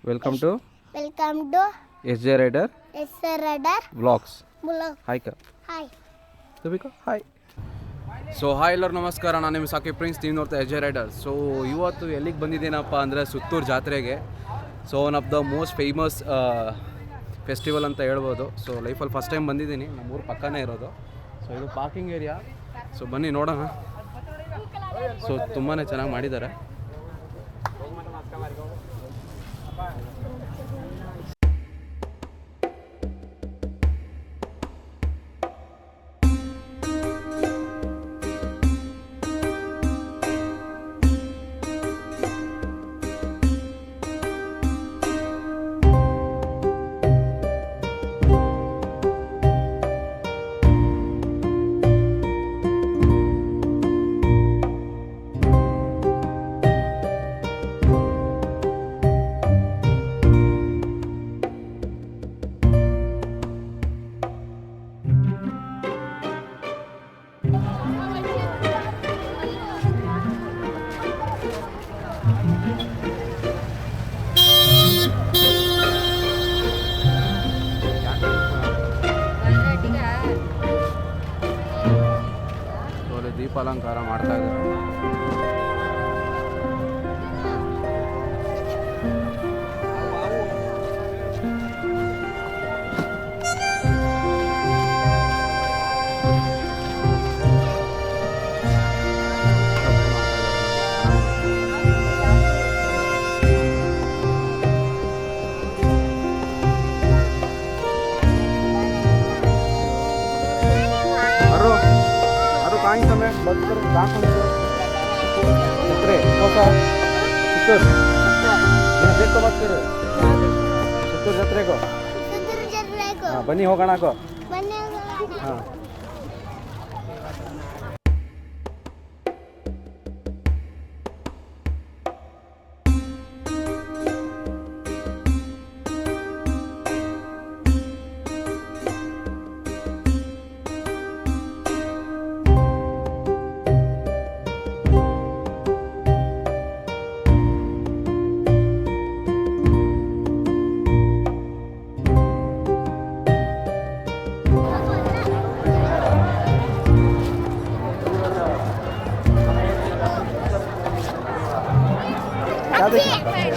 Welcome to SJ Rider Vlogs. Hi ka. Hi. Tubika. Hi. So hi ಎಲ್ಲರೂ ನಮಸ್ಕಾರ, ನಾನು ನಿಮ್ಮ ಸಾಕಿ ಪ್ರಿನ್ಸ್, ನೀವು ನೋಡ್ತಾ ಎಜೆ ರೈಡರ್. ಸೊ ಇವತ್ತು ಎಲ್ಲಿಗೆ ಬಂದಿದ್ದೀನಪ್ಪ ಅಂದರೆ ಸುತ್ತೂರು ಜಾತ್ರೆಗೆ. So one of the most famous festival ಅಂತ ಹೇಳ್ಬೋದು. ಸೊ ಲೈಫಲ್ಲಿ ಫಸ್ಟ್ ಟೈಮ್ ಬಂದಿದ್ದೀನಿ, ನಮ್ಮೂರು ಪಕ್ಕನೇ ಇರೋದು. ಸೊ ಇದು ಪಾರ್ಕಿಂಗ್ ಏರಿಯಾ. ಸೊ ಬನ್ನಿ ನೋಡೋಣ. ಸೊ ತುಂಬಾ ಚೆನ್ನಾಗಿ ಮಾಡಿದ್ದಾರೆ. ದೀಪ ಅಲಂಕಾರ ಮಾಡ್ತಾ ಇದ್ದಾರೆ. कहाँ समय बंद कर कहाँ चित्रे कौसा चित्तूर यहाँ देख को बात कर चित्तूर जत्रे को हाँ बनी होगा को हाँ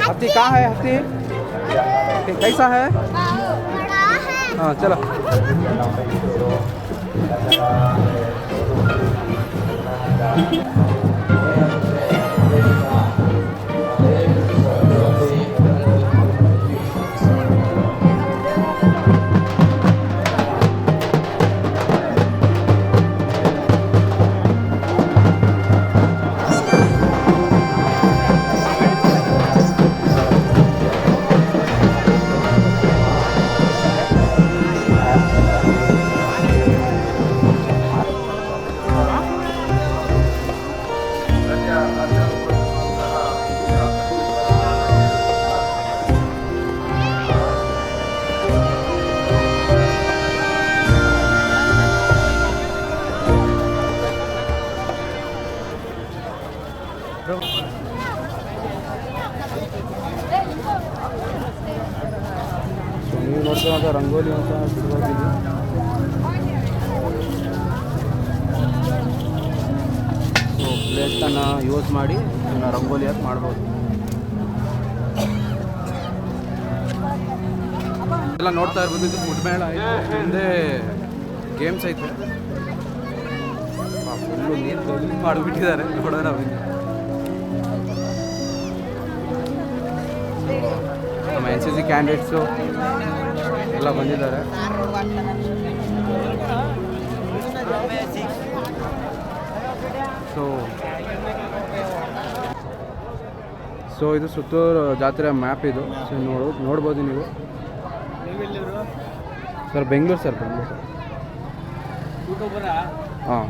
हाथी कहाँ है? हाथी कैसा है? बड़ा है। हाँ चलो। ನೀವು ನೋಡ್ತಾ ರಂಗೋಲಿ ಅಂತ ಶುರುವಾಗಿದೆ. ಸೊ ಪ್ಲೇಟನ್ನು ಯೂಸ್ ಮಾಡಿ ಇದನ್ನು ರಂಗೋಲಿ ಅಂತ ಮಾಡ್ಬೋದು. ಎಲ್ಲ ನೋಡ್ತಾ ಇರ್ಬೋದು, ಇದು ಮುಡ್ಮೇಳ ಐತೆ, ಹಿಂದೆ ಗೇಮ್ಸ್ ಐತೆ. ಫುಲ್ಲು ನೀರು ಮಾಡಿಬಿಟ್ಟಿದ್ದಾರೆ, ನೋಡೋಣ ಬನ್ನಿ. ನಮ್ಮ NCC ಕ್ಯಾಂಡಿಡೇಟ್ಸು ಎಲ್ಲ ಬಂದಿದ್ದಾರೆ. ಸೊ ಇದು ಸುತ್ತೂರು ಜಾತ್ರೆ ಮ್ಯಾಪ್ ಇದು. ಸೊ ನೋಡ್ಬೋದು ನೀವು. Sir Bengaluru sir, Bengaluru. ಹಾಂ,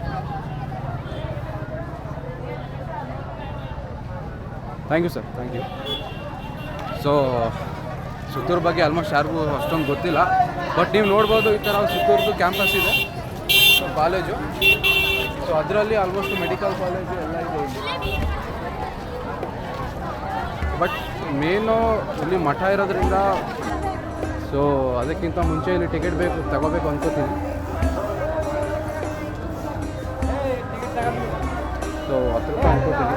thank you sir, thank you. So Suttur ಬಗ್ಗೆ ಆಲ್ಮೋಸ್ಟ್ ಯಾರಿಗೂ ಅಷ್ಟೊಂದು ಗೊತ್ತಿಲ್ಲ, ಬಟ್ ನೀವು ನೋಡ್ಬೋದು ಈ ಥರ ಸುತ್ತೂರ್ದು ಕ್ಯಾಂಪಸ್ ಇದೆ, ಕಾಲೇಜು. ಸೊ ಅದರಲ್ಲಿ ಆಲ್ಮೋಸ್ಟ್ ಮೆಡಿಕಲ್ ಕಾಲೇಜು ಎಲ್ಲ ಇದೆ ಇಲ್ಲಿ. ಬಟ್ ಮೇನು ಇಲ್ಲಿ ಮಠ ಇರೋದ್ರಿಂದ ಸೊ ಅದಕ್ಕಿಂತ ಮುಂಚೆ ಇಲ್ಲಿ ಟಿಕೆಟ್ ತಗೋಬೇಕು ಅನ್ಕೋತೀನಿ. ಸೊ 10 ರೂಪಾಯಿ ಅನ್ಕೋತೀನಿ.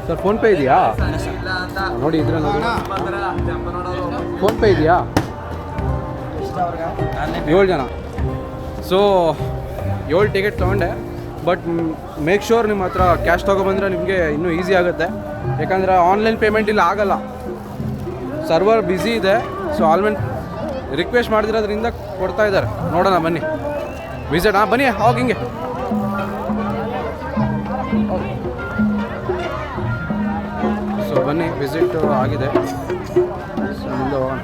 ಸರ್ ಫೋನ್ಪೇ ಇದೆಯಾ ನೋಡಿ, ಇದ್ರೆ ನೋಡಿ ಫೋನ್ಪೇ ಇದೆಯಾ? 7 ಜನ. ಸೊ 7 ಟಿಕೆಟ್ ತೊಗೊಂಡೆ. ಬಟ್ ಮೇಕ್ ಶೋರ್ ನಿಮ್ಮ ಹತ್ರ ಕ್ಯಾಶ್ ತೊಗೊಬಂದರೆ ನಿಮಗೆ ಇನ್ನೂ ಈಸಿ ಆಗುತ್ತೆ. ಯಾಕಂದರೆ ಆನ್ಲೈನ್ ಪೇಮೆಂಟ್ ಇಲ್ಲ ಆಗಲ್ಲ, ಸರ್ವರ್ ಬ್ಯುಸಿ ಇದೆ. ಸೊ ಆನ್ಲೈನ್ ರಿಕ್ವೆಸ್ಟ್ ಮಾಡಿದಿರೋದ್ರಿಂದ ಕೊಡ್ತಾ ಇದ್ದಾರೆ. ನೋಡೋಣ ಬನ್ನಿ, ವಿಸಿಟ್ ಬನ್ನಿ ಹೋಗಿ ಹಿಂಗೆ. ಸೊ ಬನ್ನಿ, ವಿಸಿಟ್ ಆಗಿದೆ. ಸೊ ಮುಂದೆ ಹೋಗೋಣ.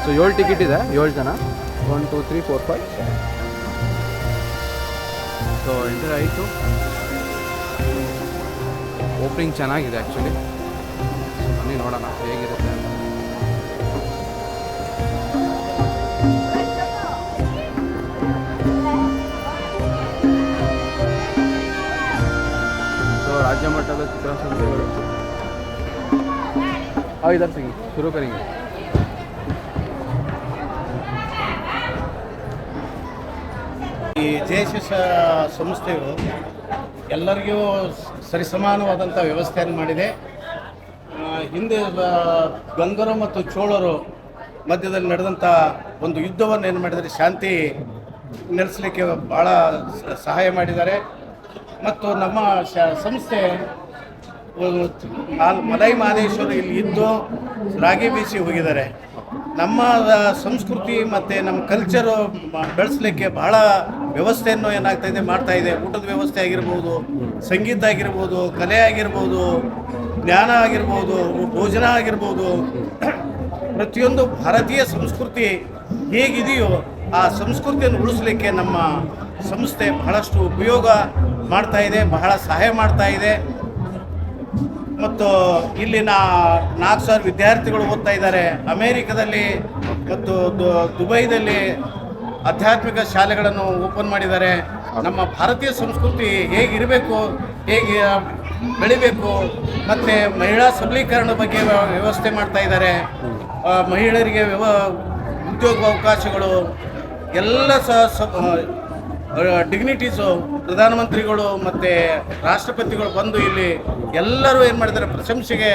ಸೊ 7 ಟಿಕೆಟ್ ಇದೆ, 7 ಜನ. 1 2 3 4 5. ಸೊ ಎಂಟ್ರಿ ಆಯಿತು. ಓಪನಿಂಗ್ ಚೆನ್ನಾಗಿದೆ ಆ್ಯಕ್ಚುಲಿ. ಸೊ ಬನ್ನಿ ನೋಡೋಣ ಹೇಗಿರುತ್ತೆ ಅಂತ. ಸೊ ರಾಜ್ಯ ಮಟ್ಟದ ಚಿತ್ರಸಂತೆಗಳು ಇದರ ಸಿಂಗ್ ಶುರು ಕರೆಂगे. ಈ ಜೆಎಸ್ಎಸ್ ಸಂಸ್ಥೆಯು ಎಲ್ಲರಿಗೂ ಸರಿಸಮಾನವಾದಂಥ ವ್ಯವಸ್ಥೆಯನ್ನು ಮಾಡಿದೆ. ಹಿಂದೆ ಗಂಗರು ಮತ್ತು ಚೋಳರು ಮಧ್ಯದಲ್ಲಿ ನಡೆದಂಥ ಒಂದು ಯುದ್ಧವನ್ನು ಏನು ಮಾಡಿದರೆ ಶಾಂತಿ ನೆಲೆಸಲಿಕ್ಕೆ ಭಾಳ ಸಹಾಯ ಮಾಡಿದ್ದಾರೆ. ಮತ್ತು ನಮ್ಮ ಸಂಸ್ಥೆ ಮಲೈ ಮಹದೇಶ್ವರ ಇಲ್ಲಿ ಇದ್ದು ರಾಗಿ ಬೀಸಿ ಹೋಗಿದ್ದಾರೆ. ನಮ್ಮ ಸಂಸ್ಕೃತಿ ಮತ್ತು ನಮ್ಮ ಕಲ್ಚರು ಬೆಳೆಸಲಿಕ್ಕೆ ಬಹಳ ವ್ಯವಸ್ಥೆಯನ್ನು ಏನಾಗ್ತಾಯಿದೆ ಮಾಡ್ತಾಯಿದೆ. ಊಟದ ವ್ಯವಸ್ಥೆ ಆಗಿರ್ಬೋದು, ಸಂಗೀತ ಆಗಿರ್ಬೋದು, ಕಲೆ ಆಗಿರ್ಬೋದು, ಜ್ಞಾನ ಆಗಿರ್ಬೋದು, ಭೋಜನ ಆಗಿರ್ಬೋದು, ಪ್ರತಿಯೊಂದು ಭಾರತೀಯ ಸಂಸ್ಕೃತಿ ಹೇಗಿದೆಯೋ ಆ ಸಂಸ್ಕೃತಿಯನ್ನು ಉಳಿಸಲಿಕ್ಕೆ ನಮ್ಮ ಸಂಸ್ಥೆ ಬಹಳಷ್ಟು ಉಪಯೋಗ ಮಾಡ್ತಾಯಿದೆ, ಬಹಳ ಸಹಾಯ ಮಾಡ್ತಾಯಿದೆ. ಮತ್ತು ಇಲ್ಲಿನ 4,000 ವಿದ್ಯಾರ್ಥಿಗಳು ಓದ್ತಾ ಇದ್ದಾರೆ. ಅಮೇರಿಕದಲ್ಲಿ ಮತ್ತು ದುಬೈದಲ್ಲಿ ಆಧ್ಯಾತ್ಮಿಕ ಶಾಲೆಗಳನ್ನು ಓಪನ್ ಮಾಡಿದ್ದಾರೆ. ನಮ್ಮ ಭಾರತೀಯ ಸಂಸ್ಕೃತಿ ಹೇಗಿರಬೇಕು, ಹೇಗೆ ಬೆಳಿಬೇಕು, ಮತ್ತು ಮಹಿಳಾ ಸಬಲೀಕರಣದ ಬಗ್ಗೆ ವ್ಯವಸ್ಥೆ ಮಾಡ್ತಾ ಇದ್ದಾರೆ. ಮಹಿಳೆಯರಿಗೆ ಉದ್ಯೋಗ ಅವಕಾಶಗಳು ಎಲ್ಲ ಡಿಗ್ನಿಟೀಸು ಪ್ರಧಾನಮಂತ್ರಿಗಳು ಮತ್ತು ರಾಷ್ಟ್ರಪತಿಗಳು ಬಂದು ಇಲ್ಲಿ ಎಲ್ಲರೂ ಏನು ಮಾಡಿದ್ದಾರೆ, ಪ್ರಶಂಸೆಗೆ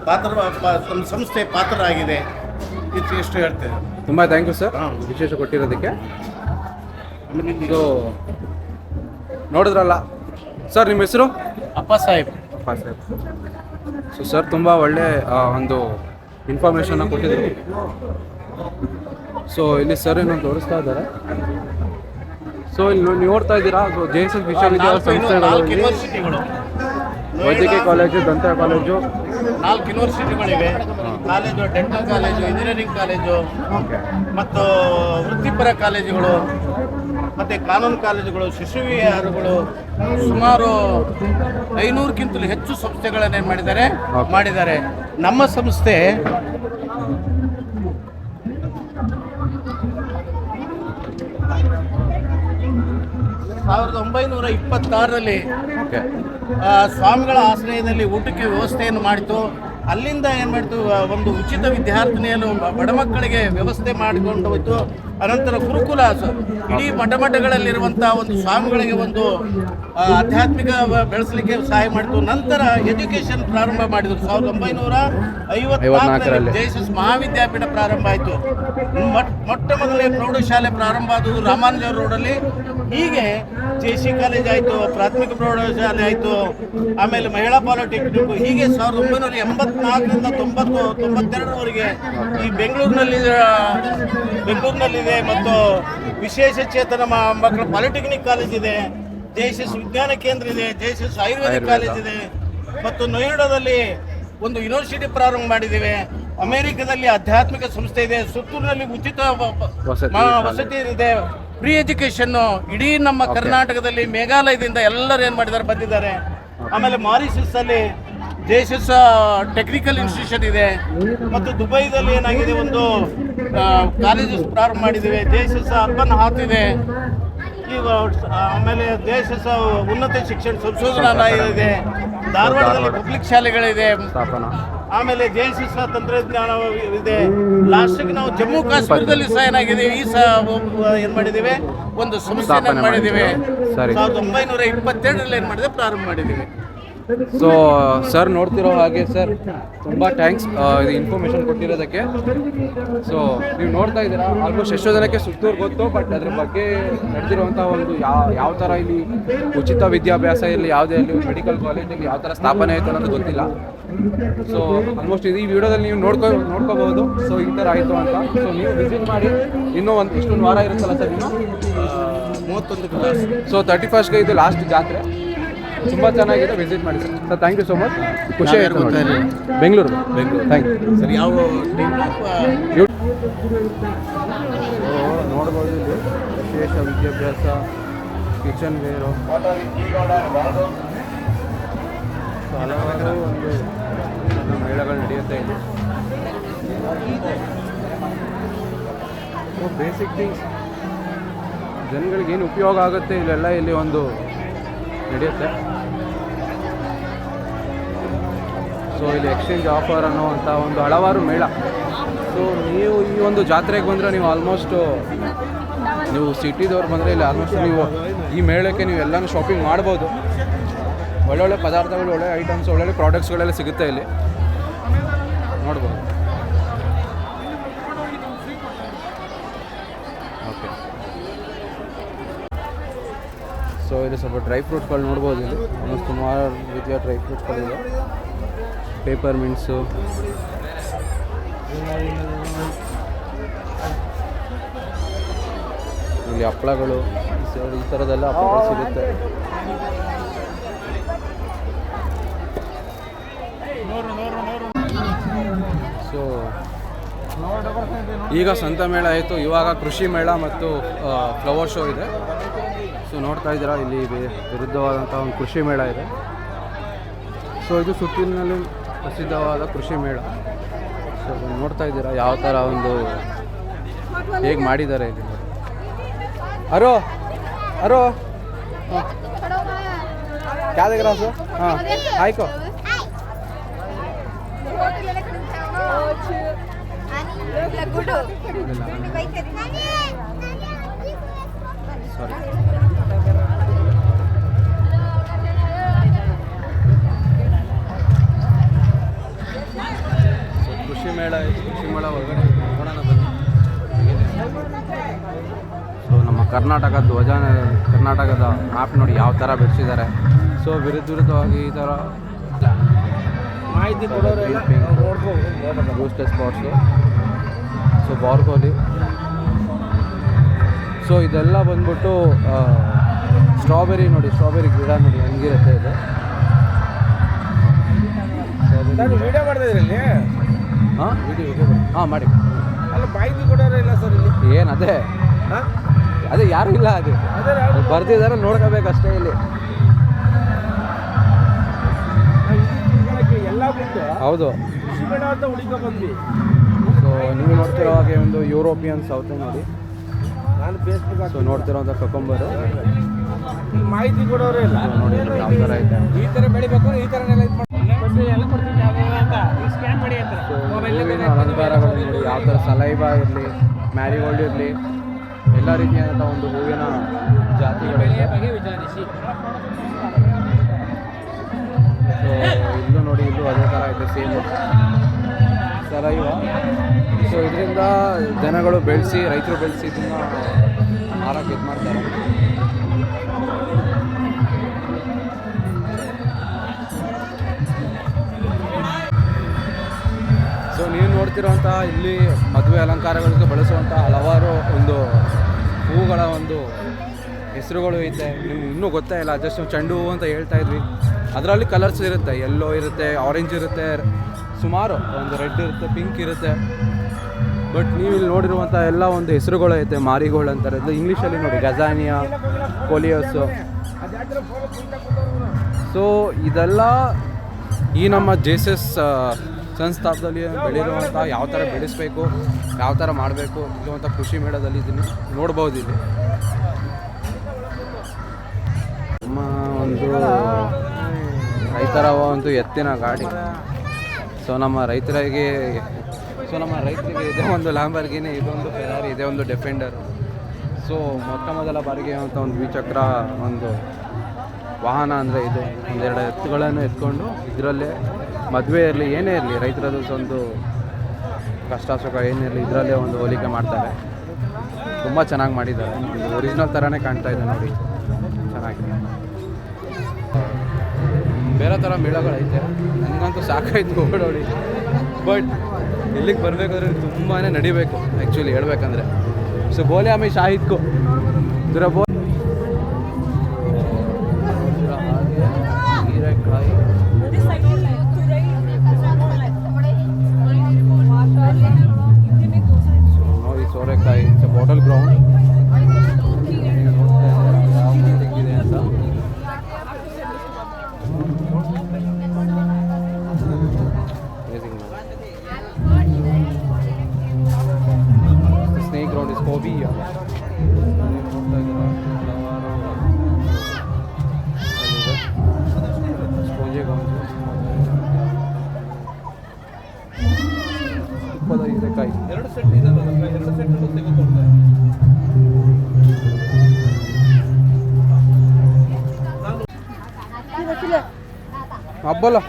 ನಮ್ಮ ಸಂಸ್ಥೆ ಪಾತ್ರರಾಗಿದೆ. ಇಷ್ಟು ಹೇಳ್ತೇವೆ. ತುಂಬ ಥ್ಯಾಂಕ್ ಯು ಸರ್ ವಿಶೇಷ ಕೊಟ್ಟಿರೋದಕ್ಕೆ. ಸೊ ನೋಡಿದ್ರಲ್ಲ ಸರ್, ನಿಮ್ಮ ಹೆಸರು? ಅಪ್ಪ ಸಾಹೇಬ್. ಸೊ ಸರ್ ತುಂಬ ಒಳ್ಳೆ ಒಂದು ಇನ್ಫಾರ್ಮೇಷನ್ನ ಕೊಟ್ಟಿದ್ರು. ಸೊ ಇಲ್ಲಿ ಸರ್ ಏನೋ ತೋರಿಸ್ತಾ ಇದ್ದಾರೆ. ಸೊ ಇಲ್ಲಿ ನೀವು ನೋಡ್ತಾ ಇದ್ದೀರಾ, ಸೊ ಜೆಎಸ್ಎಸ್ ವಿಶ್ವವಿದ್ಯಾಲಯ ಸಂಸ್ಥೆಗಳು, ವೈದ್ಯಕೀಯ ಕಾಲೇಜು, ದಂತ ಕಾಲೇಜು, 4 ಯೂನಿವರ್ಸಿಟಿಗಳಿವೆ. College, dental college, engineering college ಮತ್ತು ವೃತ್ತಿಪರ ಕಾಲೇಜುಗಳು ಮತ್ತು ಕಾನೂನು ಕಾಲೇಜುಗಳು, ಶಿಶು ವಿಹಾರಗಳು, ಸುಮಾರು 500ಕ್ಕಿಂತಲೂ ಹೆಚ್ಚು ಸಂಸ್ಥೆಗಳನ್ನೇನು ಮಾಡಿದ್ದಾರೆ. ನಮ್ಮ ಸಂಸ್ಥೆ 1926ರಲ್ಲಿ ಸ್ವಾಮಿಗಳ ಆಶ್ರಯದಲ್ಲಿ ಊಟಕ್ಕೆ ವ್ಯವಸ್ಥೆಯನ್ನು ಮಾಡಿತು. ಅಲ್ಲಿಂದ ಏನು ಮಾಡಿತು, ಒಂದು ಉಚಿತ ವಿದ್ಯಾರ್ಥಿನಿಯನ್ನು ಬಡ ಮಕ್ಕಳಿಗೆ ವ್ಯವಸ್ಥೆ ಮಾಡಿಕೊಂಡು ಹೋಯಿತು. ಅನಂತರ ಗುರುಕುಲ, ಇಡೀ ಮಠಗಳಲ್ಲಿರುವಂಥ ಒಂದು ಸ್ವಾಮಿಗಳಿಗೆ ಒಂದು ಆಧ್ಯಾತ್ಮಿಕ ಬೆಳೆಸಲಿಕ್ಕೆ ಸಹಾಯ ಮಾಡಿತು. ನಂತರ ಎಜುಕೇಷನ್ ಪ್ರಾರಂಭ ಮಾಡಿದರು. 1954ರಲ್ಲಿ ಜೆಎಸ್ಎಸ್ ಮಹಾವಿದ್ಯಾಪೀಠ ಪ್ರಾರಂಭ ಆಯಿತು. ಮೊಟ್ಟ ಮೊದಲೇ ಪ್ರೌಢಶಾಲೆ ಪ್ರಾರಂಭ ಆದದ್ದು ರಾಮಾನುಜ ರೋಡಲ್ಲಿ. ಹೀಗೆ JC ಕಾಲೇಜ್ ಆಯಿತು, ಪ್ರಾಥಮಿಕ ಪ್ರೌಢಶಾಲೆ ಆಯಿತು, ಆಮೇಲೆ ಮಹಿಳಾ ಪಾಲಿಟೆಕ್ನಿಕ್. ಹೀಗೆ 1984ರಿಂದ 92ರವರೆಗೆ ಈ ಬೆಂಗಳೂರಿನಲ್ಲಿದೆ. ಮತ್ತು ವಿಶೇಷ ಚೇತನ ಮಕ್ಕಳ ಪಾಲಿಟೆಕ್ನಿಕ್ ಕಾಲೇಜ್ ಇದೆ, ಜೆಎಸ್ಎಸ್ ವಿಜ್ಞಾನ ಕೇಂದ್ರ ಇದೆ, ಜೆಎಸ್ಎಸ್ ಆಯುರ್ವೇದಿಕ್ ಕಾಲೇಜ್ ಇದೆ. ಮತ್ತು ನೋಯ್ಡಾದಲ್ಲಿ ಒಂದು ಯೂನಿವರ್ಸಿಟಿ ಪ್ರಾರಂಭ ಮಾಡಿದ್ದೇವೆ. ಅಮೆರಿಕದಲ್ಲಿ ಆಧ್ಯಾತ್ಮಿಕ ಸಂಸ್ಥೆ ಇದೆ. ಸುತ್ತೂರಿನಲ್ಲಿ ಉಚಿತ ವಸತಿ ಇದೆ, ಫ್ರೀ ಎಜುಕೇಷನ್ನು. ಇಡೀ ನಮ್ಮ ಕರ್ನಾಟಕದಲ್ಲಿ ಮೇಘಾಲಯದಿಂದ ಎಲ್ಲರೂ ಏನು ಮಾಡಿದ್ದಾರೆ, ಬಂದಿದ್ದಾರೆ. ಆಮೇಲೆ ಮಾರಿಷಸ್ ಅಲ್ಲಿ ದೇಶಸ ಟೆಕ್ನಿಕಲ್ ಇನ್ಸ್ಟಿಟ್ಯೂಷನ್ ಇದೆ. ಮತ್ತು ದುಬೈದಲ್ಲಿ ಏನಾಗಿದೆ, ಒಂದು ಕಾಲೇಜಸ್ ಪ್ರಾರಂಭ ಮಾಡಿದ್ದೇವೆ. ದೇಶಸ ಅರ್ಬನ್ ಹಾತ್ ಇದೆ. ಈಗ ಆಮೇಲೆ ದೇಶಸ ಉನ್ನತ ಶಿಕ್ಷಣ ಸಂಶೋಧನಾಲಯ ಇದೆ. ಧಾರವಾಡದಲ್ಲಿ ಪಬ್ಲಿಕ್ ಶಾಲೆಗಳಿದೆ. ಆಮೇಲೆ ದೇಶಸ ತಂತ್ರಜ್ಞಾನ ಇದೆ. ಲಾಸ್ಟಿಗೆ ನಾವು ಜಮ್ಮು ಕಾಶ್ಮೀರದಲ್ಲಿ ಸಹ ಏನಾಗಿದೆ, ಈ ಸಹ ಏನು ಮಾಡಿದ್ದೇವೆ, ಒಂದು ಸಂಸ್ಥೆಯನ್ನು ಮಾಡಿದ್ದೇವೆ. 1922ರಲ್ಲಿ ಏನು ಮಾಡಿದೆ, ಪ್ರಾರಂಭ ಮಾಡಿದ್ದೇವೆ. ಸೊ ಸರ್ ನೋಡ್ತಿರೋ ಹಾಗೆ ಸರ್ ತುಂಬ ಥ್ಯಾಂಕ್ಸ್ ಇದು ಇನ್ಫಾರ್ಮೇಷನ್ ಕೊಟ್ಟಿರೋದಕ್ಕೆ. ಸೊ ನೀವು ನೋಡ್ತಾ ಇದ್ದೀರಾ, ಆಲ್ಮೋಸ್ಟ್ ಎಷ್ಟೋ ಜನಕ್ಕೆ ಸುತ್ತೂರು ಗೊತ್ತು, ಬಟ್ ಅದ್ರ ಬಗ್ಗೆ ನಡೆದಿರುವಂಥ ಒಂದು ಯಾವ ಥರ ಇಲ್ಲಿ ಉಚಿತ ವಿದ್ಯಾಭ್ಯಾಸ ಇರಲಿ, ಯಾವುದೇ ಅಲ್ಲಿ ಮೆಡಿಕಲ್ ಕಾಲೇಜಲ್ಲಿ ಯಾವ ಥರ ಸ್ಥಾಪನೆ ಆಯಿತು ಅನ್ನೋದು ಗೊತ್ತಿಲ್ಲ. ಸೊ ಆಲ್ಮೋಸ್ಟ್ ಈ ವಿಡಿಯೋದಲ್ಲಿ ನೀವು ನೋಡ್ಕೋಬಹುದು. ಸೊ ಈ ಥರ ಆಯಿತು ಅಂತ. ಸೊ ನೀವು ವಿಸಿಟ್ ಮಾಡಿ. ಇನ್ನೂ ಇಷ್ಟೊಂದು ವಾರ ಇರುತ್ತಲ್ಲ ಸರ್, ಇನ್ನು 31 ಸೊ 31ಗೆ ಇದು ಲಾಸ್ಟ್ ಜಾತ್ರೆ. ತುಂಬ ಚೆನ್ನಾಗಿದೆ, ವಿಸಿಟ್ ಮಾಡಿ sir. Sir thank you so much. ಖುಷಿ ಆಯಿತು. Bengaluru thank you sir. ಯಾವ ನೋಡ್ಬೋದು ಇಲ್ಲಿ ವಿಶೇಷ ವಿದ್ಯಾಭ್ಯಾಸ, ಕಿಚನ್ ವೇರು, ಹಲವಾರು ಒಂದು ಮೇಳಗಳು ನಡೆಯುತ್ತೆ ಇಲ್ಲಿ. ಬೇಸಿಕ್ ಥಿಂಗ್ಸ್ ಜನಗಳಿಗೆ ಏನು ಉಪಯೋಗ ಆಗುತ್ತೆ ಇಲ್ಲೆಲ್ಲ ಇಲ್ಲಿ ಒಂದು ನಡೆಯುತ್ತೆ. ಸೊ ಇಲ್ಲಿ ಎಕ್ಸ್ಚೇಂಜ್ ಆಫರ್ ಅನ್ನೋವಂಥ ಒಂದು ಹಲವಾರು ಮೇಳ. ಸೊ ನೀವು ಈ ಒಂದು ಜಾತ್ರೆಗೆ ಬಂದರೆ ನೀವು ಆಲ್ಮೋಸ್ಟ್ ನೀವು ಸಿಟಿದವ್ರು ಬಂದರೆ ಇಲ್ಲಿ ಆಲ್ಮೋಸ್ಟ್ ನೀವು ಈ ಮೇಳಕ್ಕೆ ನೀವು ಎಲ್ಲನೂ ಶಾಪಿಂಗ್ ಮಾಡ್ಬೋದು. ಒಳ್ಳೊಳ್ಳೆ ಪದಾರ್ಥಗಳು, ಒಳ್ಳೆ ಐಟಮ್ಸ್, ಒಳ್ಳೊಳ್ಳೆ ಪ್ರಾಡಕ್ಟ್ಸ್ಗಳೆಲ್ಲ ಸಿಗುತ್ತೆ ಇಲ್ಲಿ, ನೋಡ್ಬೋದು. ಓಕೆ, ಸೊ ಇಲ್ಲಿ ಸ್ವಲ್ಪ ಡ್ರೈ ಫ್ರೂಟ್ಸ್ಗಳು ನೋಡ್ಬೋದು. ಇಲ್ಲಿ ಆಲ್ಮೋಸ್ಟ್ ಸುಮಾರು ರೀತಿಯ ಡ್ರೈ ಫ್ರೂಟ್ಸ್ಗಳಿದೆ. ಪೇಪರ್ ಮಿಂಟ್ಸು, ಇಲ್ಲಿ ಹಪ್ಪಳಗಳು, ಈ ಥರದ್ದೆಲ್ಲ ಹಪ್ಪಳಗಳು ಸಿಗುತ್ತೆ. ಸೊ ಈಗ ಸಂತ ಮೇಳ ಆಯಿತು, ಇವಾಗ ಕೃಷಿ ಮೇಳ ಮತ್ತು ಫ್ಲವರ್ ಶೋ ಇದೆ. ಸೊ ನೋಡ್ತಾ ಇದ್ದೀರಾ, ಇಲ್ಲಿ ವಿರುದ್ಧವಾದಂಥ ಒಂದು ಕೃಷಿ ಮೇಳ ಇದೆ. ಸೊ ಇದು ಸುತ್ತಲಿನಲ್ಲಿ ಪ್ರಸಿದ್ಧವಾದ ಕೃಷಿ ಮೇಳ. ಸೊ ನೋಡ್ತಾ ಇದ್ದೀರಾ ಯಾವ ಥರ ಒಂದು ಹೇಗೆ ಮಾಡಿದ್ದಾರೆ ಇಲ್ಲಿ. ಅರೋ ಅರೋ ಕ್ಯಾ ದೇಖ ರहा ಹಾಂ ಆಯ್ಕೋ. ಸಾರಿ, ಕೃಷಿ ಮೇಳ ಒಳಗಡೆ ನೋಡೋಣ ಬನ್ನಿ. ಸೊ ನಮ್ಮ ಕರ್ನಾಟಕ ಧ್ವಜ, ಕರ್ನಾಟಕದ ಮ್ಯಾಪ್ ನೋಡಿ ಯಾವ ಥರ ಬಿಡಿಸಿದ್ದಾರೆ. ಸೊ ವಿರುದ್ಧವಾಗಿ ಈ ಥರ ಮಾಹಿತಿ ಬೂಸ್ಟರ್ ಸ್ಪಾಟ್ಸು. ಸೊ ಬಾರ್ಕೋಲಿ. ಸೊ ಇದೆಲ್ಲ ಬಂದ್ಬಿಟ್ಟು ಸ್ಟ್ರಾಬೆರಿ ನೋಡಿ, ಸ್ಟ್ರಾಬೆರಿ ಗಿಡ ನೋಡಿ ಹೆಂಗಿರುತ್ತೆ ಇದು. ವಿಡಿಯೋ ಮಾಡ್ತಿದ್ರಲ್ಲಿ ಹಾಂ ಹಾಂ ಮಾಡಿ. ಅಲ್ಲ ಮಾಹಿತಿ ಕೊಡೋರು ಇಲ್ಲ ಸರ್ ಇಲ್ಲಿ. ಏನು ಅದೇ ಯಾರು ಇಲ್ಲ, ಅದು ಬರ್ದಿದ್ದಾರೆ, ನೋಡ್ಕೋಬೇಕಷ್ಟೇ ಇಲ್ಲಿ. ಎಲ್ಲ ಬಿಟ್ಟು ಹೌದು, ಕೃಷಿ ಮೇಳ ಅಂತ ಹುಡುಕ ಬಂದ್ವಿ. ಸೊ ನೀವು ನೋಡ್ತಿರೋ ಹಾಗೆ ಒಂದು ಯುರೋಪಿಯನ್ ಸೌತೆ ನೋಡಿ. ನಾನು ಫೇಸ್ಬುಕ್ ಸೊ ನೋಡ್ತಿರೋಂಥ ಕಕೊಂಬರು ಮಾಹಿತಿ ಕೊಡೋರೇ ಇಲ್ಲ. ನೋಡಿ ಯಾವ ಥರ ಐತೆ. ಈ ಥರ ಬೆಳಿಬೇಕು, ಈ ಥರನೆಲ್ಲ ಇದು ಮಾಡಿ ಎಲ್ಲ ಕೊಡ್ತೀನಿ ಅಂತ ಸ್ಕ್ಯಾನ್ ಮಾಡಿ ಅಂತ. ಹೂವಿನ ಅಲಂಕಾರಗಳು ನೋಡಿ ಯಾವ ಥರ, ಸಲೈವ ಇರಲಿ, ಮ್ಯಾರಿಗೋಲ್ಡ್ ಇರಲಿ, ಎಲ್ಲ ರೀತಿಯಾದಂಥ ಒಂದು ಹೂವಿನ ಜಾತಿಗಳಿದೆ. ವಿಚಾರಿಸಿ. ಸೊ ಇಲ್ಲೂ ನೋಡಿ, ಇಲ್ಲೂ ಅದೇ ಥರ ಐತೆ ಸೇಮು ಸಲೈವ. ಸೊ ಇದರಿಂದ ಜನಗಳು ಬೆಳೆಸಿ, ರೈತರು ಬೆಳೆಸಿ ಇದನ್ನು ಮಾರಕ್ಕೆ ಇದು ಮಾಡ್ತಾರೆ. ಸೊ ನೀವು ನೋಡ್ತಿರೋಂಥ ಇಲ್ಲಿ ಮದುವೆ ಅಲಂಕಾರಗಳಿಗೆ ಬಳಸುವಂಥ ಹಲವಾರು ಒಂದು ಹೂಗಳ ಒಂದು ಹೆಸರುಗಳು ಐತೆ. ನಿಮ್ಗೆ ಇನ್ನೂ ಗೊತ್ತೇ ಇಲ್ಲ, ಜಸ್ಟ್ ಚೆಂಡು ಹೂವು ಅಂತ ಹೇಳ್ತಾ ಇದ್ವಿ. ಅದರಲ್ಲಿ ಕಲರ್ಸ್ ಇರುತ್ತೆ, ಯೆಲ್ಲೋ ಇರುತ್ತೆ, ಆರೆಂಜ್ ಇರುತ್ತೆ, ಸುಮಾರು ಒಂದು ರೆಡ್ ಇರುತ್ತೆ, ಪಿಂಕ್ ಇರುತ್ತೆ. ಬಟ್ ನೀವು ಇಲ್ಲಿ ನೋಡಿರುವಂಥ ಎಲ್ಲ ಒಂದು ಹೆಸರುಗಳು ಐತೆ. ಮಾರಿಗೋಲ್ಡ್ ಅಂತಾರೆ, ಇದು ಇಂಗ್ಲೀಷಲ್ಲಿ ನೋಡಿ ಗಜಾನಿಯಾ, ಕೋಲಿಯಸ್ಸು. ಸೊ ಇದೆಲ್ಲ ಈ ನಮ್ಮ ಜೇಸಸ್ ಸಂಸ್ಥಾಪದಲ್ಲಿ ಬೆಳೆದಿರುವಂಥ ಯಾವ ಥರ ಬೆಳೆಸಬೇಕು, ಯಾವ ಥರ ಮಾಡಬೇಕು ಇರುವಂಥ ಕೃಷಿ ಮೇಳದಲ್ಲಿ ಇದನ್ನು ನೋಡ್ಬೋದು. ಇಲ್ಲಿ ನಮ್ಮ ಒಂದು ರೈತರ ಒಂದು ಎತ್ತಿನ ಗಾಡಿ. ಸೊ ನಮ್ಮ ರೈತರಿಗೆ ಇದೇ ಒಂದು ಲ್ಯಾಂಬರ್ಗಿನಿ, ಇದೊಂದು ಫೆರಾರಿ, ಇದೇ ಒಂದು ಡಿಫೆಂಡರ್. ಸೊ ಮೊಟ್ಟ ಮೊದಲ ಬಾರಿಗೆ ಅಂತ ಒಂದು ದ್ವಿಚಕ್ರ ಒಂದು ವಾಹನ ಅಂದರೆ ಇದು ಒಂದೆರಡು ಎತ್ತುಗಳನ್ನು ಎತ್ಕೊಂಡು ಇದರಲ್ಲೇ ಮದುವೆ ಇರಲಿ ಏನೇ ಇರಲಿ ರೈತರದ್ದು ಒಂದು ಕಷ್ಟ ಸುಖ ಏನೇ ಇರಲಿ ಇದರಲ್ಲೇ ಒಂದು ಹೋಲಿಕೆ ಮಾಡ್ತಾರೆ. ತುಂಬ ಚೆನ್ನಾಗಿ ಮಾಡಿದ್ದಾರೆ. ಒಂದು ಒರಿಜಿನಲ್ ಥರನೇ ಕಾಣ್ತಾ ಇದೆ ನೋಡಿ, ಚೆನ್ನಾಗಿದೆ. ಬೇರೆ ಥರ ಮೇಳಗಳೈತೆ, ನನಗಂತೂ ಸಾಕಾಯ್ತು ಓಡೋಡಿ. ಬಟ್ ಇಲ್ಲಿಗೆ ಬರಬೇಕಾದ್ರೆ ತುಂಬಾ ನಡಿಬೇಕು ಆ್ಯಕ್ಚುಲಿ ಹೇಳ್ಬೇಕಂದ್ರೆ. ಸೊ ಬೋಲೆ ಆಮೇಲೆ ಶಾಹಿದ್ಕು ದುರ ಬೋ ಹೀರೆಕಾಯಿ, ನೋಡಿ ಸೋರೆಕಾಯಿ, ಬಾಟಲ್ ಗ್ರೌಂಡ್ ಯಾವ ಇದೆ ಅಂತ. ಸ್ನೇಕ್ ಗ್ರೌಂಡ್ ಇಸ್ ಕೋಬಿ. ಸ್ಪೋಂಜೆ ಗೊಂಜು, ತುಪ್ಪದ ಹೀರೆಕಾಯಿ. 2 ಸೆಟ್ ಇದೆ, 2 ಸೆಟ್ ತೆಗೆದುಕೊಳ್ತಾರೆ. आप बोलो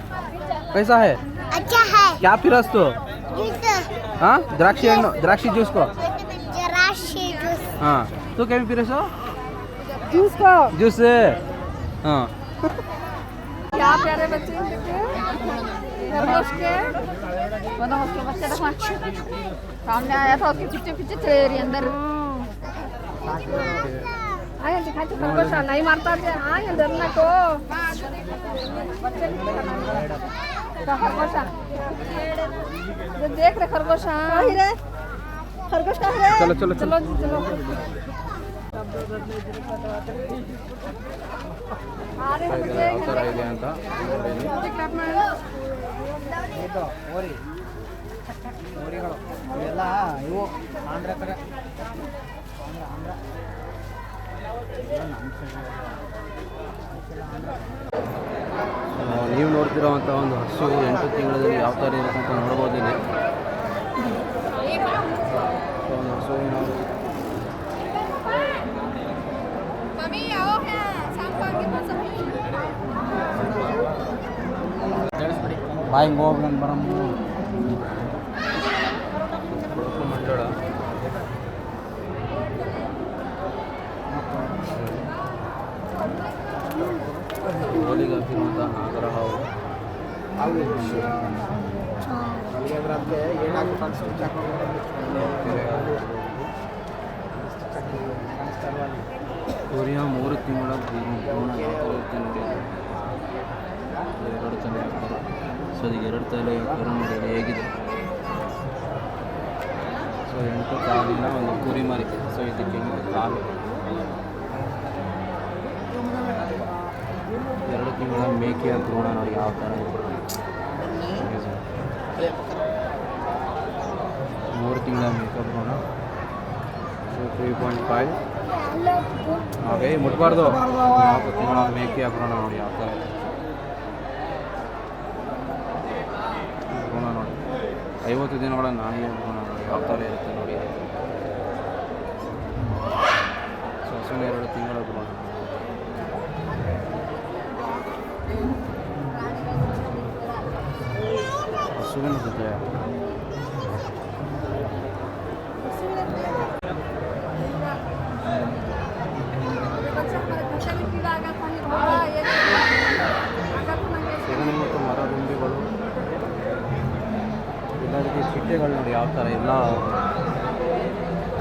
कैसा है? अच्छा है। क्या पिरस तो? हाँ द्राक्षी हಣ್ಣು, द्राक्षी जूस को. द्राक्षी जूस। हाँ तू क्या पिरस हो? जूस को जूस. हाँ क्या प्यारे बच्चे खरगोश के बना उसके बच्चे देखो सामने आया था, उसके पीछे पीछे चले रही अंदर। आया दिखा तो खरगोश नहीं मारता है। आया डरना को बच्चे का खरगोश ये देख रहे खरगोश। खरगोश का है। चलो चलो चलो चलो ಯಾವ ಥರ ಇದೆ ಅಂತ ಇವೆಲ್ಲ ಇವು ಆಂಧ್ರ ಕಡೆ. ನೀವು ನೋಡ್ತಿರೋವಂಥ ಒಂದು ಹಸು 8 ತಿಂಗಳಲ್ಲಿ ಯಾವ ಥರ ಇರುತ್ತೆ ಅಂತ ನೋಡ್ಬೋದು ಇಲ್ಲಿ. ಒಂದು ಹಸುವಿನ ಬಾಯಿ ಹೋಗ್ಲಂತ ಬರಮ್ಮ. ಕೊಡಕು ಮಂಡಳ ಗೋಲಿಗೆ ಹಾಕಿರುವಂಥ ನಾಗರ ಹಾವು. ಸೂರ್ಯ 3 ತಿಂಗಳ ಭ್ರೂಣ ಯಾವ ಥರ ಇರುತ್ತೆ ನೋಡಿ. 2 ತಲೆ ಹಾಕ್ತಾರೆ. ಸೊ ಅದಕ್ಕೆ 2 ತಲೆ ಹಾಕ್ತಾರೆ ನೋಡಿ, ಅದು ಹೇಗಿದೆ. ಸೊ 8 ಕಾಲಿನ ಒಂದು ಕುರಿ ಮರಿ. ಸೊ ಇದಕ್ಕೆ ಕಾಲು 2 ತಿಂಗಳ ಮೇಕೆಯ ಭ್ರೂಣ ನೋಡಿ ಯಾವ ಥರ ಇದೆ. 3 ತಿಂಗಳ ಮೇಕೆ ಭ್ರೂಣ. ಸೊ 3.5 ಹಾಗೆ ಮುಟ್ಬಾರ್ದು. 4 ತಿಂಗಳ ಮೇಕೆಯ ಭ್ರೂಣ ನೋಡಿ ಯಾವ ಥರ ಇದೆ. ಭ್ರೂಣ ನೋಡಿ 50 ದಿನಗಳ ನಾಯಿಯ ಭ್ರೂಣ ನೋಡಿ ಯಾವ ಥರ ಇರುತ್ತೆ ನೋಡಿ. ಸೊ ಹಸುವಿನ 2 ತಿಂಗಳ ಭ್ರೂಣ. ಹಸುವಿನ ಜೊತೆ ಸೆಗಣಿ ಮತ್ತು ಮರದುಂಬಿಗಳು, ಎಲ್ಲ ರೀತಿ ಚಿಟ್ಟೆಗಳು ನೋಡಿ ಯಾವ ಥರ ಎಲ್ಲ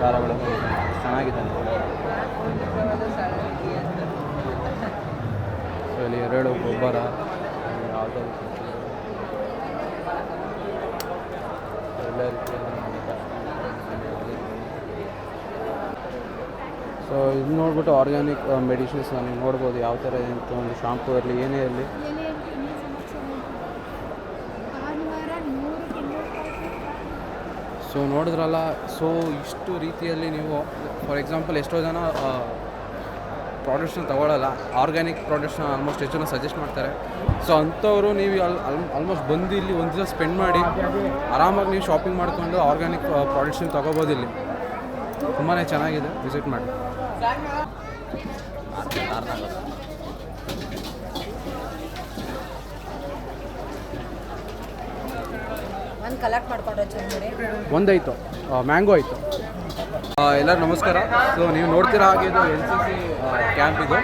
ದಾರಗಳು ಚೆನ್ನಾಗಿದೆ. ಸೊ ಇಲ್ಲಿ 2 ಗೊಬ್ಬರ ಯಾವುದೋ ಎಲ್ಲ ರೀತಿಯಲ್ಲಿ. ಸೊ ಇದು ನೋಡ್ಬಿಟ್ಟು ಆರ್ಗ್ಯಾನಿಕ್ ಮೆಡಿಸಿನ್ಸ್ ನೀವು ನೋಡ್ಬೋದು ಯಾವ ಥರ ಇದೆ ಅಂತ. ಒಂದು ಶಾಂಪೂ ಇರಲಿ ಏನೇ ಇರಲಿ ಸೊ ನೋಡಿದ್ರಲ್ಲ, ಸೊ ಇಷ್ಟು ರೀತಿಯಲ್ಲಿ ನೀವು ಫಾರ್ ಎಕ್ಸಾಂಪಲ್ ಎಷ್ಟೋ ಜನ ಪ್ರಾಡಕ್ಟ್ಸ್ನ ತೊಗೊಳ್ಳಲ್ಲ, ಆರ್ಗ್ಯಾನಿಕ್ ಪ್ರಾಡಕ್ಟ್ಸ್ನ ಆಲ್ಮೋಸ್ಟ್ ಎಷ್ಟು ಜನ ಸಜೆಸ್ಟ್ ಮಾಡ್ತಾರೆ. ಸೊ ಅಂಥವರು ನೀವು ಆಲ್ಮೋಸ್ಟ್ ಬಂದು ಇಲ್ಲಿ ಒಂದು ದಿವಸ ಸ್ಪೆಂಡ್ ಮಾಡಿ ಆರಾಮಾಗಿ ನೀವು ಶಾಪಿಂಗ್ ಮಾಡಿಕೊಂಡು ಆರ್ಗ್ಯಾನಿಕ್ ಪ್ರಾಡಕ್ಟ್ಸ್ ನೀವು ತೊಗೋಬೋದು. ಇಲ್ಲಿ ತುಂಬಾ ಚೆನ್ನಾಗಿದೆ, ವಿಸಿಟ್ ಮಾಡಿ. ಒಂದಾಯಿತು, ಮ್ಯಾಂಗೋ ಆಯಿತು. ಎಲ್ಲರೂ ನಮಸ್ಕಾರ. ಸೊ ನೀವು ನೋಡ್ತಿರೋ ಹಾಗೆ ಇದು NCC ಕ್ಯಾಂಪ್ ಇದು.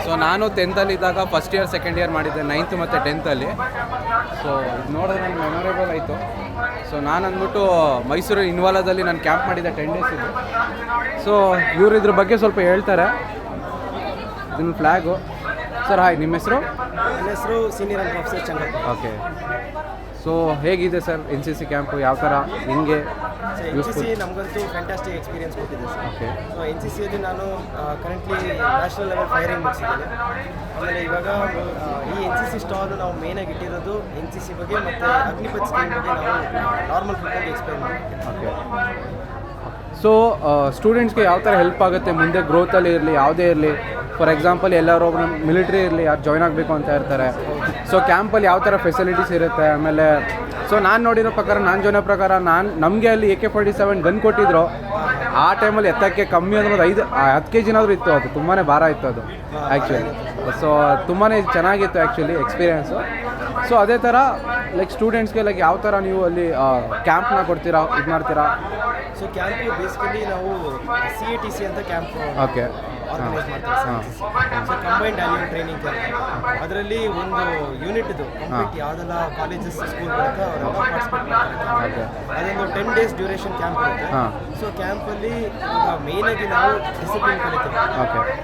ಸೊ ನಾನು 10th ಇದ್ದಾಗ ಫಸ್ಟ್ ಇಯರ್ ಸೆಕೆಂಡ್ ಇಯರ್ ಮಾಡಿದ್ದೆ, 9th ಮತ್ತು 10th. ಸೊ ಇದು ನೋಡಿದ್ರೆ ನನಗೆ ಮೆಮೊರೇಬಲ್ ಆಯಿತು. ಸೊ ನಾನು ಅಂದ್ಬಿಟ್ಟು ಮೈಸೂರು ಇನ್ವಾಲಾದಲ್ಲಿ ನಾನು ಕ್ಯಾಂಪ್ ಮಾಡಿದ್ದೆ 10 days ಇದು. ಸೊ ಇವರು ಇದ್ರ ಬಗ್ಗೆ ಸ್ವಲ್ಪ ಹೇಳ್ತಾರೆ. ಇದನ್ನು ಫ್ಲ್ಯಾಗು. ಸರ್ ಹಾಯ್, ನಿಮ್ಮ ಹೆಸರು? ನನ್ನ ಹೆಸರು senior officer Chandrappa. Okay. So ಹೇಗಿದೆ ಸರ್ NCC ಕ್ಯಾಂಪು? ಯಾವ ಥರ, ಹೆಂಗೆ? NCC ನಮಗಂತೂ ಫ್ಯಾಂಟಾಸ್ಟಿಕ್ ಎಕ್ಸ್ಪೀರಿಯನ್ಸ್ ಕೊಟ್ಟಿದೆ ಸರ್. ಓಕೆ. ಸೊ NCCಯಲ್ಲಿ ನಾನು ಕರೆಂಟ್ಲಿ ನ್ಯಾಷನಲ್ ಲೆವೆಲ್ ಫೈರಿಂಗ್ ಮುಗಿಸಿದ್ದೇನೆ. ಆಮೇಲೆ ಇವಾಗ ಈ NCC ಸ್ಟಾಲ್ ನಾವು ಮೇನಾಗಿ ಇಟ್ಟಿರೋದು NCC ಬಗ್ಗೆ ಮತ್ತು ಅಗ್ನಿಪಥ್ ಸ್ಕೀಮ್ ಬಗ್ಗೆ ನಾವು ನಾರ್ಮಲ್ ಪೀಪಲ್ಗೆ ಎಕ್ಸ್ಪ್ಲೈನ್ ಮಾಡ್ತೀವಿ. ಓಕೆ. ಸೊ ಸ್ಟೂಡೆಂಟ್ಸ್ಗೆ ಯಾವ ಥರ ಹೆಲ್ಪ್ ಆಗುತ್ತೆ ಮುಂದೆ ಗ್ರೋತಲ್ಲಿ ಇರಲಿ, ಯಾವುದೇ ಇರಲಿ. ಫಾರ್ ಎಕ್ಸಾಂಪಲ್ ಎಲ್ಲರೂ ಒಬ್ಬರು ಮಿಲಿಟ್ರಿ ಇರಲಿ, ಯಾರು ಜಾಯ್ನ್ ಆಗಬೇಕು ಅಂತ ಇರ್ತಾರೆ. ಸೊ ಕ್ಯಾಂಪಲ್ಲಿ ಯಾವ ಥರ ಫೆಸಿಲಿಟೀಸ್ ಇರುತ್ತೆ. ಆಮೇಲೆ ಸೊ ನಾನು ನೋಡಿರೋ ಪ್ರಕಾರ, ನಾನು ಜಾಯ್ನ್ ಆಗೋ ಪ್ರಕಾರ, ನಮಗೆ ಅಲ್ಲಿ AK-47 ಗನ್ ಕೊಟ್ಟಿದ್ರು. ಆ ಟೈಮಲ್ಲಿ ಎತ್ತಕ್ಕೆ ಕಮ್ಮಿ ಅಂದ್ರೆ 10 kg ಇತ್ತು. ಅದು ತುಂಬಾ ಭಾರ ಇತ್ತು ಅದು ಆ್ಯಕ್ಚುಲಿ. ಸೊ ತುಂಬಾ ಚೆನ್ನಾಗಿತ್ತು ಆ್ಯಕ್ಚುಲಿ ಎಕ್ಸ್ಪೀರಿಯೆನ್ಸು. ಸೊ ಅದೇ ಥರ ಲೈಕ್ ಸ್ಟೂಡೆಂಟ್ಸ್ಗೆ ಲೈಕ್ ಯಾವ ಥರ ನೀವು ಅಲ್ಲಿ ಕ್ಯಾಂಪ್ನ ಕೊಡ್ತೀರಾ, ಇದು ಮಾಡ್ತೀರಾ? ಸೊ ಕ್ಯಾಂಪು ಬೇಸಿಕಲಿ ನಾವು CATC ಅಂತ ಕ್ಯಾಂಪ್ ಓಕೆ ಆರ್ಗನೈಸ್ ಮಾಡ್ತೀವಿ. So combined annual training camp. ಅದರಲ್ಲಿ ಒಂದು ಯೂನಿಟ್ ಇದು ಕಂಪ್ಲೀಟ್ ಯಾವುದೆಲ್ಲ ಕಾಲೇಜಸ್ ಸ್ಕೂಲ್ ಬರುತ್ತೆ ಅವರೆಲ್ಲ ಪಾರ್ಟಿಸಿಪೇಟ್ ಮಾಡ್ತಾರೆ. ಅದೊಂದು 10 days ಡ್ಯೂರೇಷನ್ ಕ್ಯಾಂಪ್ ಇರುತ್ತೆ. ಸೊ ಕ್ಯಾಂಪಲ್ಲಿ ಮೇಯ್ನಾಗಿ ನಾವು ಡಿಸಿಪ್ಲಿನ್ ಕಲಿತೀವಿ.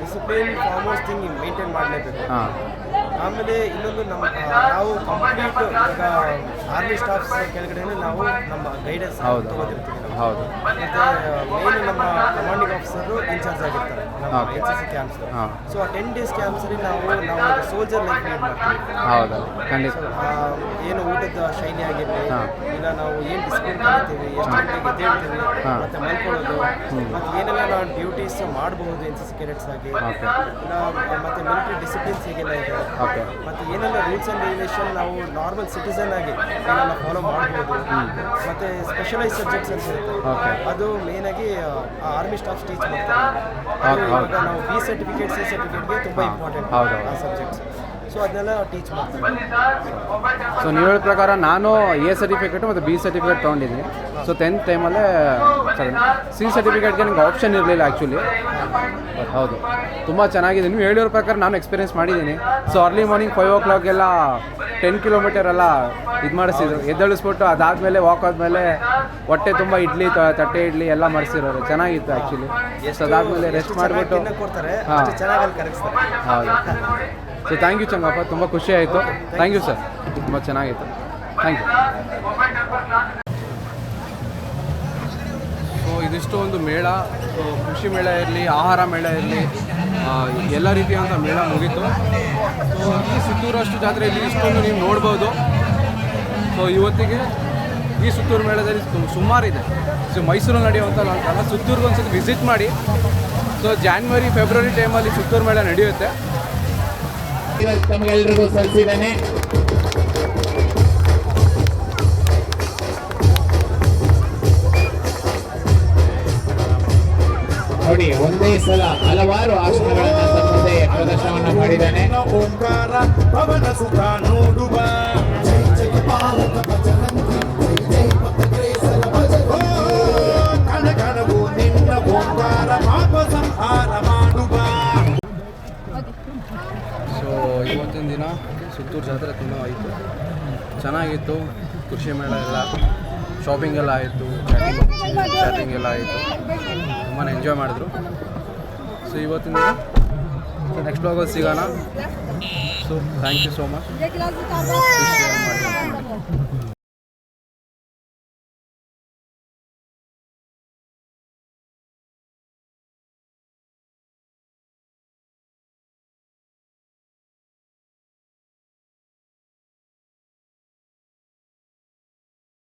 ಡಿಸಿಪ್ಲಿನ್ ಫಾರ್ಮೋಸ್ಟ್ ಥಿಂಗ್ ಮೇಂಟೈನ್ ಮಾಡಲೇಬೇಕು. ಆಮೇಲೆ ಇನ್ನೊಂದು ನಾವು ಕಂಪ್ಲೀಟ್ ಈಗ ಆರ್ಮಿ ಸ್ಟಾಫ್ಸ್ ಕೆಳಗಡೆ ನಾವು ನಮ್ಮ ಗೈಡೆನ್ಸ್ ತಗೋತಿರ್ತೀವಿ. ಹೌದು. ಮತ್ತು ಮೇನ್ ನಮ್ಮ ಕಮಾಂಡಿಂಗ್ ಆಫೀಸರು ಇನ್ಚಾರ್ಜ್ ಆಗಿರ್ತಾರೆ ನಮ್ಮ NCC ಕ್ಯಾಂಪ್ಸ್. ಸೊ ಆ 10 days ಕ್ಯಾಂಪ್ಸಲ್ಲಿ ನಾವು ಸೋಲ್ಜರ್ ಲೈಫ್ ಲೀಡ್ ಮಾಡ್ತೀವಿ. ಹೌದು, ಖಂಡಿತ. ಏನು ಊಟದ ಶೈಲಿ ಆಗಿರಲಿ, ಇಲ್ಲ ನಾವು ಏನು ಡಿಸಿಪ್ಲಿನ್ ಕಲಿತೀವಿ, ಎಷ್ಟು ಗಂಟೆಗೆ ಎದ್ದೇಳ್ತೀವಿ, ಮತ್ತು ಮಲ್ಕೊಳ್ಳೋದು, ಮತ್ತು ಏನೆಲ್ಲ ನಾವು ಡ್ಯೂಟೀಸ್ ಮಾಡಬಹುದು NCC ಕೆಡೆಟ್ಸ್ ಆಗಿ, ಇಲ್ಲ ಮತ್ತು ಮಿಲಿಟರಿ ಡಿಸಿಪ್ಲಿನ್ಸ್ ಹೇಗೆಲ್ಲ ಇದೆ, ಮತ್ತು ಏನೆಲ್ಲ ರೂಲ್ಸ್ ಆ್ಯಂಡ್ ರೆಗ್ಯುಲೇಷನ್ ನಾವು ನಾರ್ಮಲ್ ಸಿಟಿಸನ್ ಆಗಿ ಏನೆಲ್ಲ ಫಾಲೋ ಮಾಡ್ಬೋದು, ಮತ್ತು ಸ್ಪೆಷಲೈಸ್ ಸಬ್ಜೆಕ್ಟ್ಸ್ ಅಂತ ಇರುತ್ತೆ. ಅದು ಮೇಯ್ನಾಗಿ ಆರ್ಮಿ ಸ್ಟಾಫ್ ಟೀಚ್ ಮಾಡ್ತಾರೆ. ಇವಾಗ ನಾವು B ಸರ್ಟಿಫಿಕೇಟ್ C ಸರ್ಟಿಫಿಕೇಟ್ಗೆ ತುಂಬ ಇಂಪಾರ್ಟೆಂಟ್ ಆ ಸಬ್ಜೆಕ್ಟ್ಸ್. ಸೊ ಅದನ್ನೆಲ್ಲ ಟೀಚ್ ಮಾಡ್ತಾರೆ. ಸೊ ನೀವು ಹೇಳಿದ ಪ್ರಕಾರ ನಾನು A ಸರ್ಟಿಫಿಕೇಟು ಮತ್ತು B ಸರ್ಟಿಫಿಕೇಟ್ ತೊಗೊಂಡಿದ್ದೀನಿ. ಸೊ 10th ಟೈಮಲ್ಲೇ C ಸರ್ಟಿಫಿಕೇಟ್ಗೆ ನನಗೆ ಆಪ್ಷನ್ ಇರಲಿಲ್ಲ ಆ್ಯಕ್ಚುಲಿ. ಹೌದು, ತುಂಬ ಚೆನ್ನಾಗಿದೆ. ನೀವು ಹೇಳಿರೋ ಪ್ರಕಾರ ನಾನು ಎಕ್ಸ್ಪೀರಿಯೆನ್ಸ್ ಮಾಡಿದ್ದೀನಿ. ಸೊ ಅರ್ಲಿ ಮಾರ್ನಿಂಗ್ 5 o'clock ಎಲ್ಲ 10 kilometer ಎಲ್ಲ ಇದು ಮಾಡಿಸಿದ್ರು. ಎದ್ದೇಳಿಸ್ಬಿಟ್ಟು ಅದಾದಮೇಲೆ ವಾಕ್ ಆದಮೇಲೆ ಹೊಟ್ಟೆ ತುಂಬ ಇಡ್ಲಿ, ತಟ್ಟೆ ಇಡ್ಲಿ ಎಲ್ಲ ಮಾಡಿಸಿರೋರು. ಚೆನ್ನಾಗಿತ್ತು ಆ್ಯಕ್ಚುಲಿ. ಸೊ ಅದಾದಮೇಲೆ ರೆಸ್ಟ್ ಮಾಡಿಬಿಟ್ಟು ಹೌದು. ಸೊ ಥ್ಯಾಂಕ್ ಯು ಚಂಗಪ್ಪ, ತುಂಬ ಖುಷಿ ಆಯಿತು. ಥ್ಯಾಂಕ್ ಯು ಸರ್, ತುಂಬ ಚೆನ್ನಾಗಿತ್ತು. Thank you. ಸೊ ಇದಿಷ್ಟು ಒಂದು ಮೇಳ. ಸೊ ಕೃಷಿ ಮೇಳ ಇರಲಿ, ಆಹಾರ ಮೇಳ ಇರಲಿ, ಎಲ್ಲ ರೀತಿಯಾದಂಥ ಮೇಳ ಮುಗೀತು. ಸೊ ಈ ಸುತ್ತೂರು ಅಷ್ಟು ಜಾತ್ರೆಯಲ್ಲಿ ಇಷ್ಟೊಂದು ನೀವು ನೋಡ್ಬೋದು. ಸೊ ಇವತ್ತಿಗೆ ಈ ಸುತ್ತೂರು ಮೇಳದಲ್ಲಿ ಸುಮಾರಿದೆ. ಸೊ ಮೈಸೂರಲ್ಲಿ ನಡೆಯುವಂಥ ಅಂತಲ್ಲ, ಸುತ್ತೂರಿಗೆ ಒಂದ್ಸತಿ ವಿಸಿಟ್ ಮಾಡಿ. ಸೊ ಜಾನ್ವರಿ ಫೆಬ್ರವರಿ ಟೈಮಲ್ಲಿ ಸುತ್ತೂರು ಮೇಳ ನಡೆಯುತ್ತೆ. ತಮಗೆಲ್ಲರಿಗೂ ಸಲ್ಲಿಸಿದ್ದೇನೆ. ನೋಡಿ, ಒಂದೇ ಸಲ ಹಲವಾರು ಆಸನಗಳನ್ನು ತಮ್ಮದೇ ಪ್ರದರ್ಶನವನ್ನು ಮಾಡಿದ್ದಾನೆ. ಓಂಕಾರ ಪವನ ಸುಖ ನೋಡುವ ಕಣಕಣವು ನಿನ್ನ ಓಂಕಾರ ಪಾಪ ಸಂಹಾರ ಮಾಡುವ. ಸೊ ಇವತ್ತಿನ ದಿನ ಸುತ್ತೂರು ಜಾತ್ರೆ ತುಂಬ ಆಯಿತು, ಚೆನ್ನಾಗಿತ್ತು. ಕೃಷಿ ಮೇಳ ಎಲ್ಲ, ಶಾಪಿಂಗ್ ಎಲ್ಲ ಆಯಿತು, ಚಾಟಿಂಗ್ ಎಲ್ಲ ಆಯಿತು. ತುಂಬಾ ಎಂಜಾಯ್ ಮಾಡಿದ್ರು. ಸೊ ಇವತ್ತಿನ ದಿನ ನೆಕ್ಸ್ಟ್ ಬ್ಲಾಗಲ್ಲಿ ಸಿಗೋಣ. So thank you so much.